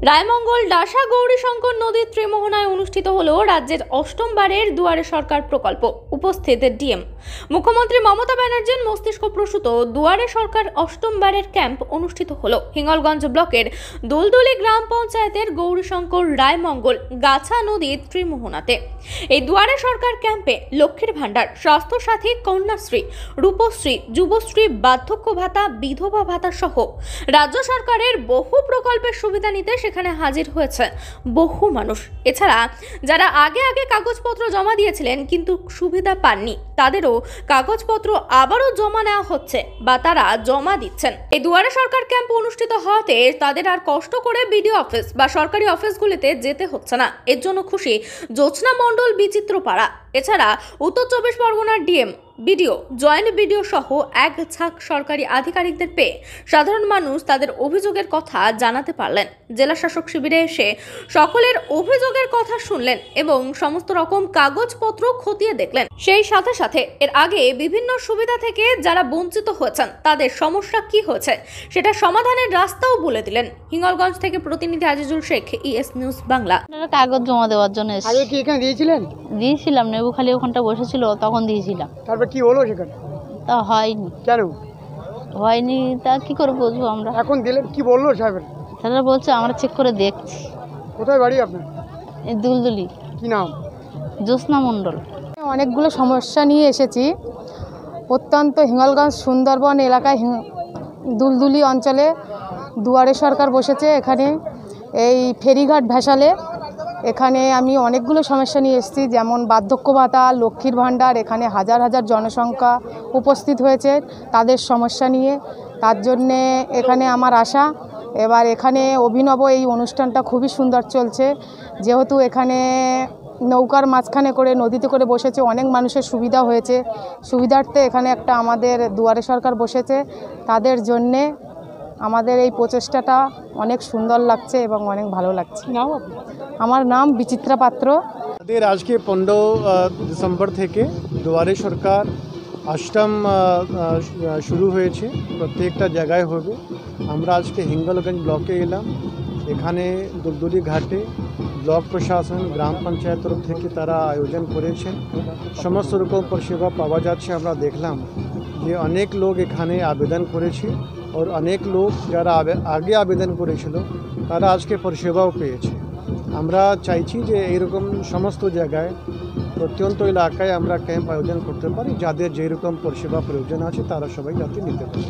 রায়মঙ্গল ডাসা গৌরীশঙ্কর নদীর ত্রিমোহনায় অনুষ্ঠিত হলো রাজ্যের অষ্টমবারের দুয়ারে সরকার প্রকল্প। উপস্থিত ডিএম মুখ্যমন্ত্রী মমতা ব্যানার্জির মস্তিষ্ক প্রসূত দুয়ারে সরকার অষ্টমবারের ক্যাম্প অনুষ্ঠিত হলো হিঙ্গলগঞ্জ ব্লকের দুলদুলি গ্রাম পঞ্চায়েতের গৌরীশঙ্কর রায়মঙ্গল গাছা নদীর ত্রিমোহনাতে। এই দুয়ারে সরকার ক্যাম্পে লক্ষ্মীর ভাণ্ডার, স্বাস্থ্যসাথী, কন্যাশ্রী, রূপশ্রী, যুবশ্রী, বার্ধক্য ভাতা, বিধবা ভাতা সহ রাজ্য সরকারের বহু প্রকল্পের সুবিধা নিতে সেখানে হাজির হয়েছে বহু মানুষ। এছাড়া যারা আগে কাগজপত্র জমা দিয়েছিলেন কিন্তু সুবিধা পাননি, তাদেরও কাগজপত্র আবারও জমা নেওয়া হচ্ছে বা তারা জমা দিচ্ছেন। এই দুয়ারে সরকার ক্যাম্প অনুষ্ঠিত হওয়াতে তাদের আর কষ্ট করে বিডিও অফিস বা সরকারি অফিসগুলিতে যেতে হচ্ছে না। এর জন্য খুশি জ্যোৎস্না মণ্ডল, বিচিত্রপাড়া। এছাড়া উত্তর 24 পরগনার ডিএম, বিডিও, জয়েন্ট বিডিও সহ এক ঝাঁক সরকারি আধিকারিকদের পেয়ে সাধারণ মানুষ তাদের অভিযোগের কথা জানাতে পারলেন। জেলা শাসক শিবিরে এসে সকলের অভিযোগের কথা শুনলেন এবং সমস্ত রকম কাগজপত্র খতিয়ে দেখলেন। সেই সাথে সাথে এর আগে বিভিন্ন সুবিধা থেকে যারা বঞ্চিত হয়েছেন তাদের সমস্যা কি হয়েছে সেটা সমাধানের রাস্তাও বলে দিলেন। হিঙ্গলগঞ্জ থেকে প্রতিনিধি আজিজুল শেখ, ES নিউজ বাংলা। কাগজ জমা দেওয়ার জন্য আগে কি এখানে দিয়েছিলেন? দিয়েছিলাম, নেবু খালি ওখানটা বসেছিল তখন দিয়েছিলাম। তারপর কি হলো সেখানে? তা হয়নি। কেন হয়নি তা কি করে বুঝবো আমরা? এখন দিলেন, কি বললো সাহেব? তারা বলছে আমরা চেক করে দেখছি। কোথায় বাড়ি আপনার? এই দুলদুলি। কি নাম? জ্যোৎস্না মণ্ডল। অনেকগুলো সমস্যা নিয়ে এসেছি। প্রত্যন্ত হিঙ্গলগঞ্জ সুন্দরবন এলাকায় দুলদুলি অঞ্চলে দুয়ারে সরকার বসেছে। এখানে এই ফেরিঘাট ভেসালে এখানে আমি অনেকগুলো সমস্যা নিয়ে এসেছি, যেমন বার্ধক্য ভাতা, লক্ষ্মীর ভাণ্ডার। এখানে হাজার হাজার জনসংখ্যা উপস্থিত হয়েছে তাদের সমস্যা নিয়ে। তার জন্যে এখানে আমার আশা। এবার এখানে অভিনব এই অনুষ্ঠানটা খুবই সুন্দর চলছে, যেহেতু এখানে নৌকার মাঝখানে করে নদীতে করে বসেছে, অনেক মানুষের সুবিধা হয়েছে। সুবিধার্থে এখানে একটা আমাদের দুয়ারে সরকার বসেছে, তাদের জন্যে আমাদের এই প্রচেষ্টাটা অনেক সুন্দর লাগছে এবং অনেক ভালো লাগছে। আমার নাম বিচিত্রা পাত্র। আজকে 15 ডিসেম্বর থেকে দুয়ারে সরকার অষ্টম শুরু হয়েছে, প্রত্যেকটা জায়গায় হবে। আমরা আজকে হিঙ্গলগঞ্জ ব্লকে এলাম। এখানে দুলদুলি ঘাটে ব্লক প্রশাসন, গ্রাম পঞ্চায়েত তরফ থেকে তারা আয়োজন করেছেন। সমস্ত রকম পরিষেবা পাওয়া যাচ্ছে। আমরা দেখলাম যে অনেক লোক এখানে আবেদন করেছে, আর অনেক লোক যারা আগে আবেদন করেছিল তারা আজকে পরিষেবাও পেয়েছে। আমরা চাইছি যে এইরকম সমস্ত জায়গায়, প্রত্যন্ত এলাকায় আমরা ক্যাম্প আয়োজন করতে পারি, যাদের যেরকম পরিষেবা প্রয়োজন আছে তারা সবাই যাতে নিতে পারে।